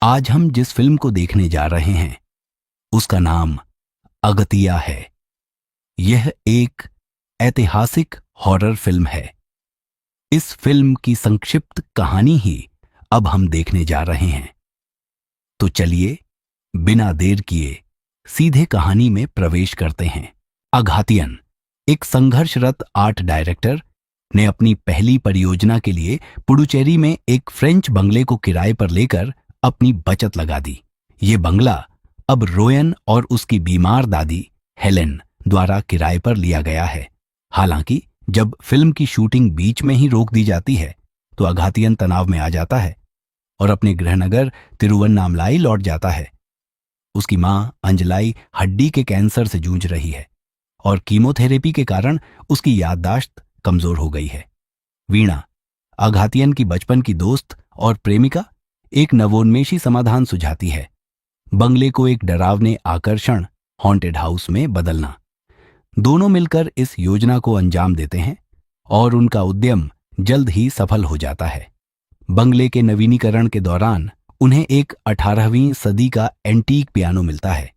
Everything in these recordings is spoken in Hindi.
आज हम जिस फिल्म को देखने जा रहे हैं उसका नाम अगतिया है। यह एक ऐतिहासिक हॉरर फिल्म है। इस फिल्म की संक्षिप्त कहानी ही अब हम देखने जा रहे हैं। तो चलिए बिना देर किए सीधे कहानी में प्रवेश करते हैं। अघातियन एक संघर्षरत आर्ट डायरेक्टर ने अपनी पहली परियोजना के लिए पुडुचेरी में एक फ्रेंच बंगले को किराए पर लेकर अपनी बचत लगा दी। ये बंगला अब रोयन और उसकी बीमार दादी हेलेन द्वारा किराए पर लिया गया है। हालांकि जब फिल्म की शूटिंग बीच में ही रोक दी जाती है तो अघातियन तनाव में आ जाता है और अपने गृहनगर तिरुवन्नामलाई लौट जाता है। उसकी मां अंजलाई हड्डी के कैंसर से जूझ रही है और कीमोथेरेपी के कारण उसकी याददाश्त कमजोर हो गई है। वीणा, अघातियन की बचपन की दोस्त और प्रेमिका, एक नवोन्मेषी समाधान सुझाती है। बंगले को एक डरावने आकर्षण हॉन्टेड हाउस में बदलना। दोनों मिलकर इस योजना को अंजाम देते हैं और उनका उद्यम जल्द ही सफल हो जाता है। बंगले के नवीनीकरण के दौरान उन्हें एक 18वीं सदी का एंटीक पियानो मिलता है।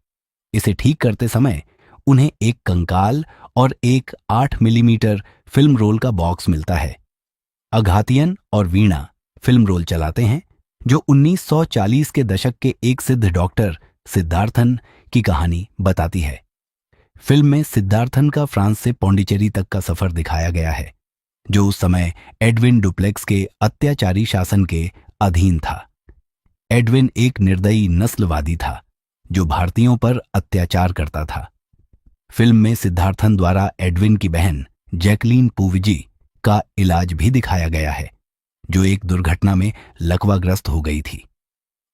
इसे ठीक करते समय उन्हें एक कंकाल और एक 8 मिलीमीटर फिल्म रोल का बॉक्स मिलता है। अघातियन और वीणा फिल्म रोल चलाते हैं जो 1940 के दशक के एक सिद्ध डॉक्टर सिद्धार्थन की कहानी बताती है। फिल्म में सिद्धार्थन का फ्रांस से पौंडीचेरी तक का सफर दिखाया गया है, जो उस समय एडविन डुप्लेक्स के अत्याचारी शासन के अधीन था। एडविन एक निर्दयी नस्लवादी था जो भारतीयों पर अत्याचार करता था। फिल्म में सिद्धार्थन द्वारा एडविन की बहन जैकलीन पूविजी का इलाज भी दिखाया गया है, जो एक दुर्घटना में लकवाग्रस्त हो गई थी।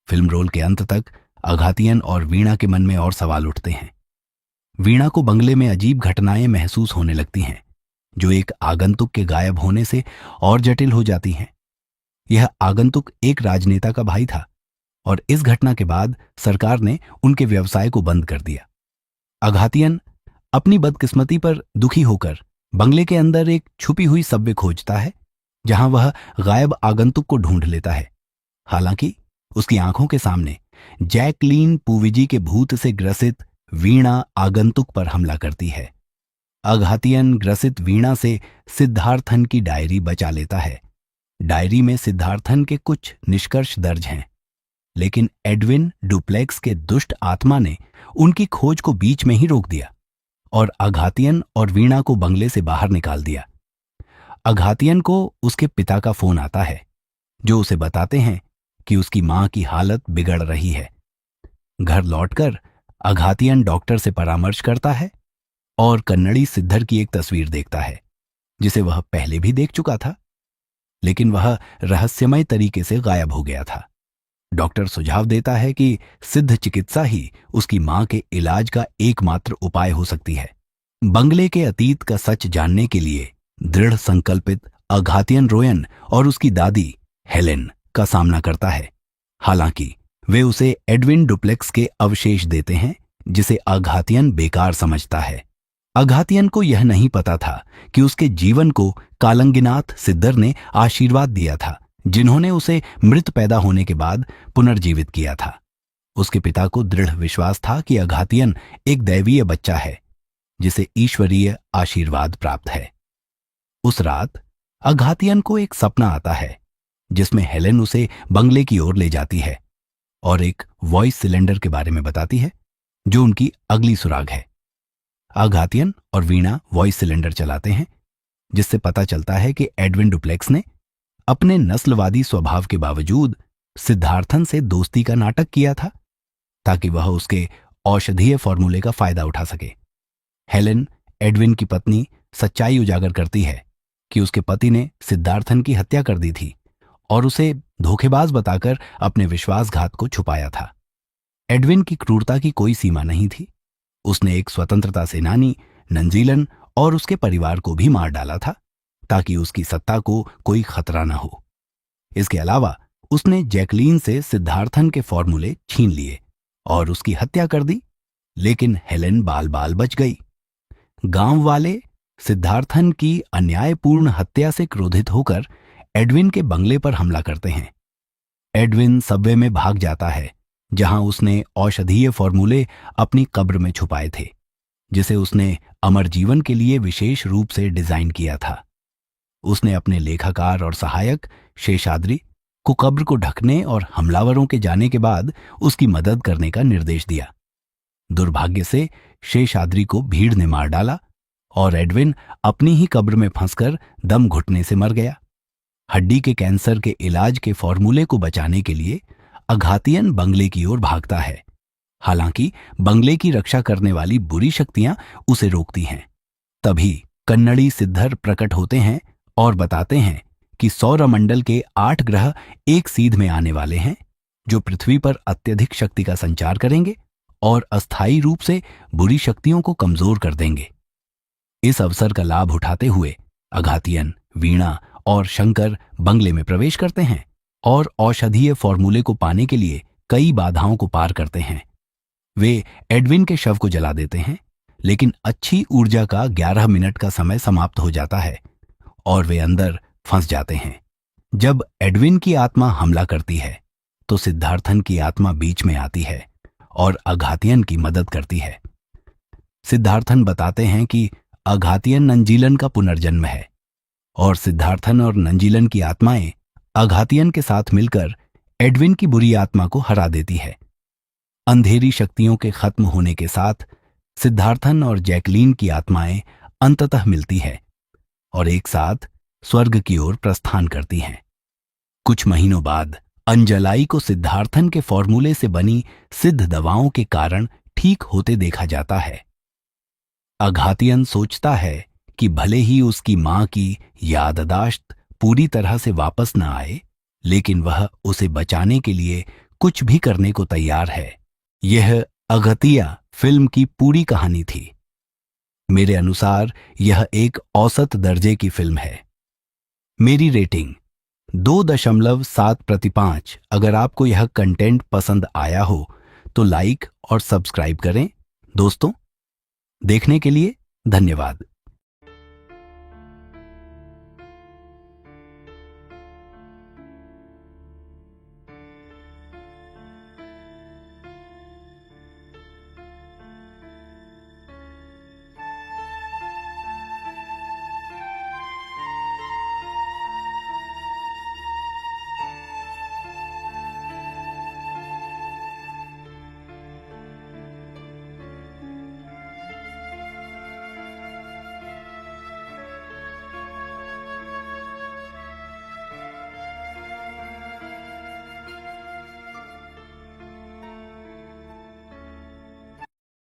फिल्म रोल के अंत तक अघातियन और वीणा के मन में और सवाल उठते हैं। वीणा को बंगले में अजीब घटनाएं महसूस होने लगती हैं, जो एक आगंतुक के गायब होने से और जटिल हो जाती हैं। यह आगंतुक एक राजनेता का भाई था और इस घटना के बाद सरकार ने उनके व्यवसाय को बंद कर दिया। अघातियन अपनी बदकिस्मती पर दुखी होकर बंगले के अंदर एक छुपी हुई सब्वे खोजता है, जहां वह गायब आगंतुक को ढूंढ लेता है। हालांकि उसकी आंखों के सामने जैकलीन पूविजी के भूत से ग्रसित वीणा आगंतुक पर हमला करती है। अघातियन ग्रसित वीणा से सिद्धार्थन की डायरी बचा लेता है। डायरी में सिद्धार्थन के कुछ निष्कर्ष दर्ज हैं, लेकिन एडविन डुप्लेक्स के दुष्ट आत्मा ने उनकी खोज को बीच में ही रोक दिया और अघातियन और वीणा को बंगले से बाहर निकाल दिया। अघातियन को उसके पिता का फोन आता है, जो उसे बताते हैं कि उसकी मां की हालत बिगड़ रही है। घर लौटकर अघातियन डॉक्टर से परामर्श करता है और कन्नड़ी सिद्धर की एक तस्वीर देखता है, जिसे वह पहले भी देख चुका था, लेकिन वह रहस्यमय तरीके से गायब हो गया था। डॉक्टर सुझाव देता है कि सिद्ध चिकित्सा ही उसकी मां के इलाज का एकमात्र उपाय हो सकती है। बंगले के अतीत का सच जानने के लिए दृढ़ संकल्पित अघातियन रोयन और उसकी दादी हेलेन का सामना करता है। हालांकि वे उसे एडविन डुप्लेक्स के अवशेष देते हैं, जिसे अघातियन बेकार समझता है। अघातियन को यह नहीं पता था कि उसके जीवन को कालंगीनाथ सिद्धर ने आशीर्वाद दिया था, जिन्होंने उसे मृत पैदा होने के बाद पुनर्जीवित किया था। उसके पिता को दृढ़ विश्वास था कि अघातियन एक दैवीय बच्चा है, जिसे ईश्वरीय आशीर्वाद प्राप्त है। उस रात अघातियन को एक सपना आता है, जिसमें हेलेन उसे बंगले की ओर ले जाती है और एक वॉइस सिलेंडर के बारे में बताती है, जो उनकी अगली सुराग है। अघातियन और वीणा वॉइस सिलेंडर चलाते हैं, जिससे पता चलता है कि एडविन डुप्लेक्स ने अपने नस्लवादी स्वभाव के बावजूद सिद्धार्थन से दोस्ती का नाटक किया था, ताकि वह उसके औषधीय फॉर्मूले का फायदा उठा सके। हेलेन, एडविन की पत्नी, सच्चाई उजागर करती है कि उसके पति ने सिद्धार्थन की हत्या कर दी थी और उसे धोखेबाज बताकर अपने विश्वासघात को छुपाया था। एडविन की क्रूरता की कोई सीमा नहीं थी। उसने एक स्वतंत्रता सेनानी नंजीलन और उसके परिवार को भी मार डाला था, ताकि उसकी सत्ता को कोई खतरा न हो। इसके अलावा उसने जैकलीन से सिद्धार्थन के फॉर्मूले छीन लिए और उसकी हत्या कर दी, लेकिन हेलेन बाल बाल बच गई। गांव वाले सिद्धार्थन की अन्यायपूर्ण हत्या से क्रोधित होकर एडविन के बंगले पर हमला करते हैं। एडविन सबवे में भाग जाता है, जहां उसने औषधीय फॉर्मूले अपनी कब्र में छुपाए थे, जिसे उसने अमर जीवन के लिए विशेष रूप से डिजाइन किया था। उसने अपने लेखाकार और सहायक शेषाद्रि को कब्र को ढकने और हमलावरों के जाने के बाद उसकी मदद करने का निर्देश दिया। दुर्भाग्य से शेषाद्रि को भीड़ ने मार डाला और एडविन अपनी ही कब्र में फंसकर दम घुटने से मर गया। हड्डी के कैंसर के इलाज के फॉर्मूले को बचाने के लिए अघातियन बंगले की ओर भागता है। हालांकि बंगले की रक्षा करने वाली बुरी शक्तियां उसे रोकती हैं। तभी कन्नड़ी सिद्धर प्रकट होते हैं और बताते हैं कि सौरमंडल के 8 ग्रह एक सीध में आने वाले हैं, जो पृथ्वी पर अत्यधिक शक्ति का संचार करेंगे और अस्थायी रूप से बुरी शक्तियों को कमजोर कर देंगे। इस अवसर का लाभ उठाते हुए अघातियन, वीणा और शंकर बंगले में प्रवेश करते हैं और औषधीय फॉर्मूले को पाने के लिए कई बाधाओं को पार करते हैं। वे एडविन के शव को जला देते हैं, लेकिन अच्छी ऊर्जा का 11 मिनट का समय समाप्त हो जाता है और वे अंदर फंस जाते हैं। जब एडविन की आत्मा हमला करती है तो सिद्धार्थन की आत्मा बीच में आती है और अघातियन की मदद करती है। सिद्धार्थन बताते हैं कि अघातियन नंजीलन का पुनर्जन्म है और सिद्धार्थन और नंजीलन की आत्माएं अघातियन के साथ मिलकर एडविन की बुरी आत्मा को हरा देती है। अंधेरी शक्तियों के खत्म होने के साथ सिद्धार्थन और जैकलीन की आत्माएं अंततः मिलती है और एक साथ स्वर्ग की ओर प्रस्थान करती हैं। कुछ महीनों बाद अंजलाई को सिद्धार्थन के फॉर्मूले से बनी सिद्ध दवाओं के कारण ठीक होते देखा जाता है। अघातियन सोचता है कि भले ही उसकी मां की याददाश्त पूरी तरह से वापस न आए, लेकिन वह उसे बचाने के लिए कुछ भी करने को तैयार है। यह अगतिया फिल्म की पूरी कहानी थी। मेरे अनुसार यह एक औसत दर्जे की फिल्म है। मेरी रेटिंग 2.7/5। अगर आपको यह कंटेंट पसंद आया हो तो लाइक और सब्सक्राइब करें। दोस्तों, देखने के लिए धन्यवाद।